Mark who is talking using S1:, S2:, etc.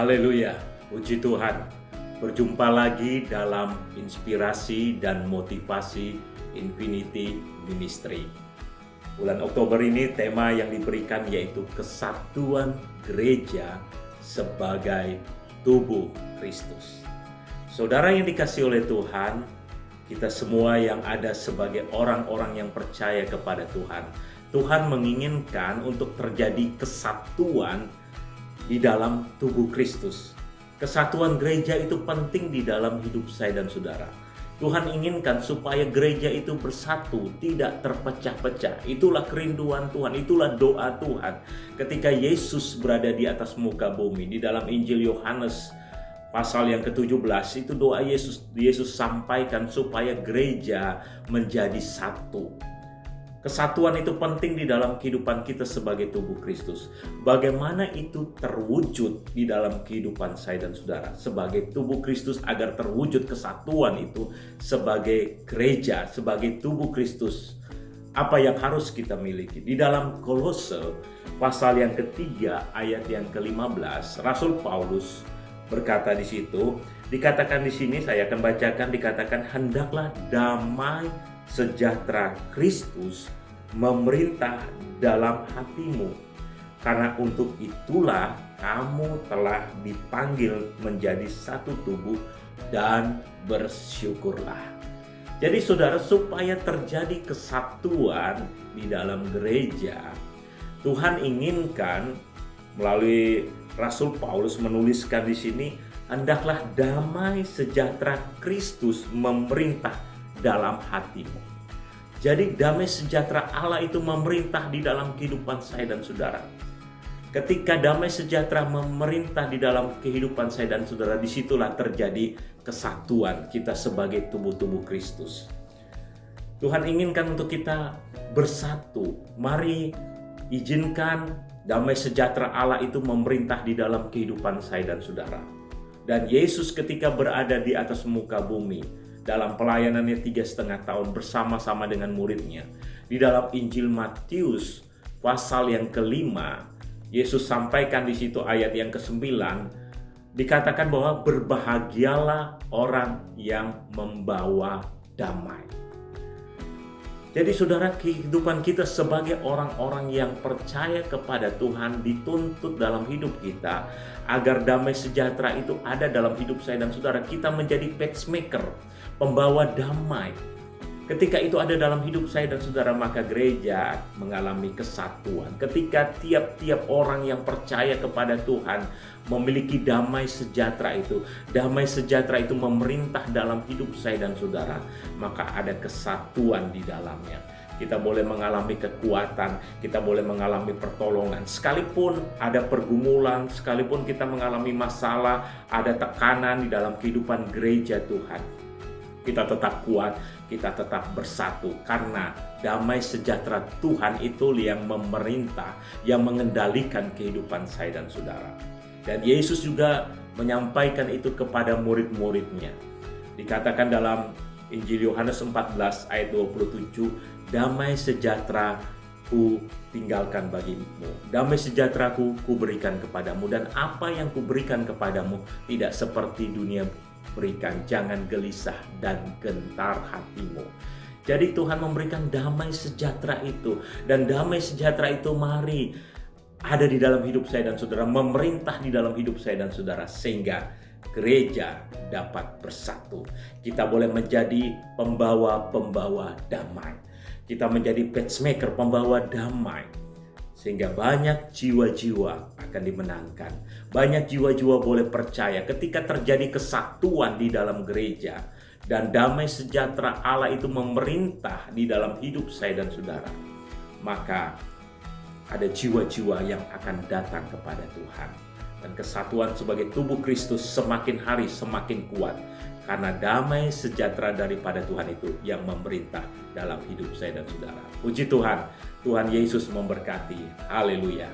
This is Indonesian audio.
S1: Haleluya, puji Tuhan. Berjumpa lagi dalam inspirasi dan motivasi Infinity Ministry. Bulan Oktober ini tema yang diberikan yaitu kesatuan gereja sebagai tubuh Kristus. Saudara yang dikasihi oleh Tuhan, kita semua yang ada sebagai orang-orang yang percaya kepada Tuhan, Tuhan menginginkan untuk terjadi kesatuan di dalam tubuh Kristus. Kesatuan gereja itu penting di dalam hidup saya dan saudara. Tuhan inginkan supaya gereja itu bersatu, tidak terpecah-pecah. Itulah kerinduan Tuhan, itulah doa Tuhan. Ketika Yesus berada di atas muka bumi, di dalam Injil Yohanes pasal yang ke-17, itu doa Yesus sampaikan supaya gereja menjadi satu. Kesatuan itu penting di dalam kehidupan kita sebagai tubuh Kristus. Bagaimana itu terwujud di dalam kehidupan saya dan saudara sebagai tubuh Kristus, agar terwujud kesatuan itu sebagai gereja, sebagai tubuh Kristus. Apa yang harus kita miliki? Di dalam Kolose pasal yang ketiga ayat yang ke-15, Rasul Paulus berkata di situ, dikatakan di sini, saya akan bacakan, dikatakan hendaklah damai sejahtera Kristus memerintah dalam hatimu, karena untuk itulah kamu telah dipanggil menjadi satu tubuh, dan bersyukurlah. Jadi saudara, supaya terjadi kesatuan di dalam gereja, Tuhan inginkan melalui Rasul Paulus menuliskan di sini, hendaklah damai sejahtera Kristus memerintah dalam hatimu. Jadi damai sejahtera Allah itu memerintah di dalam kehidupan saya dan saudara. Ketika damai sejahtera memerintah di dalam kehidupan saya dan saudara, disitulah terjadi kesatuan kita sebagai tubuh-tubuh Kristus. Tuhan inginkan untuk kita bersatu. Mari izinkan damai sejahtera Allah itu memerintah di dalam kehidupan saya dan saudara. Dan Yesus ketika berada di atas muka bumi, dalam pelayanannya 3,5 tahun bersama-sama dengan muridnya, di dalam Injil Matius pasal yang ke-5, Yesus sampaikan di situ ayat yang ke-9, dikatakan bahwa berbahagialah orang yang membawa damai. Jadi saudara, kehidupan kita sebagai orang-orang yang percaya kepada Tuhan dituntut dalam hidup kita agar damai sejahtera itu ada dalam hidup saya dan saudara. Kita menjadi pacemaker, pembawa damai. Ketika itu ada dalam hidup saya dan saudara, maka gereja mengalami kesatuan. Ketika tiap-tiap orang yang percaya kepada Tuhan memiliki damai sejahtera itu, damai sejahtera itu memerintah dalam hidup saya dan saudara, maka ada kesatuan di dalamnya. Kita boleh mengalami kekuatan, kita boleh mengalami pertolongan. Sekalipun ada pergumulan, sekalipun kita mengalami masalah, ada tekanan di dalam kehidupan gereja Tuhan, kita tetap kuat, kita tetap bersatu, karena damai sejahtera Tuhan itu yang memerintah, yang mengendalikan kehidupan saya dan saudara. Dan Yesus juga menyampaikan itu kepada murid-muridnya. Dikatakan dalam Injil Yohanes 14 ayat 27, damai sejahtera ku tinggalkan bagimu, damai sejahtera ku berikan kepadamu, dan apa yang ku berikan kepadamu tidak seperti dunia berikan. Jangan gelisah dan gentar hatimu. Jadi Tuhan memberikan damai sejahtera itu, dan damai sejahtera itu mari ada di dalam hidup saya dan saudara, memerintah di dalam hidup saya dan saudara, sehingga gereja dapat bersatu. Kita boleh menjadi pembawa-pembawa damai. Kita menjadi pacemaker, pembawa damai, sehingga banyak jiwa-jiwa akan dimenangkan. Banyak jiwa-jiwa boleh percaya ketika terjadi kesatuan di dalam gereja dan damai sejahtera Allah itu memerintah di dalam hidup saya dan saudara, maka ada jiwa-jiwa yang akan datang kepada Tuhan. Dan kesatuan sebagai tubuh Kristus semakin hari semakin kuat, karena damai sejahtera daripada Tuhan itu yang memerintah dalam hidup saya dan saudara. Puji Tuhan, Tuhan Yesus memberkati. Haleluya.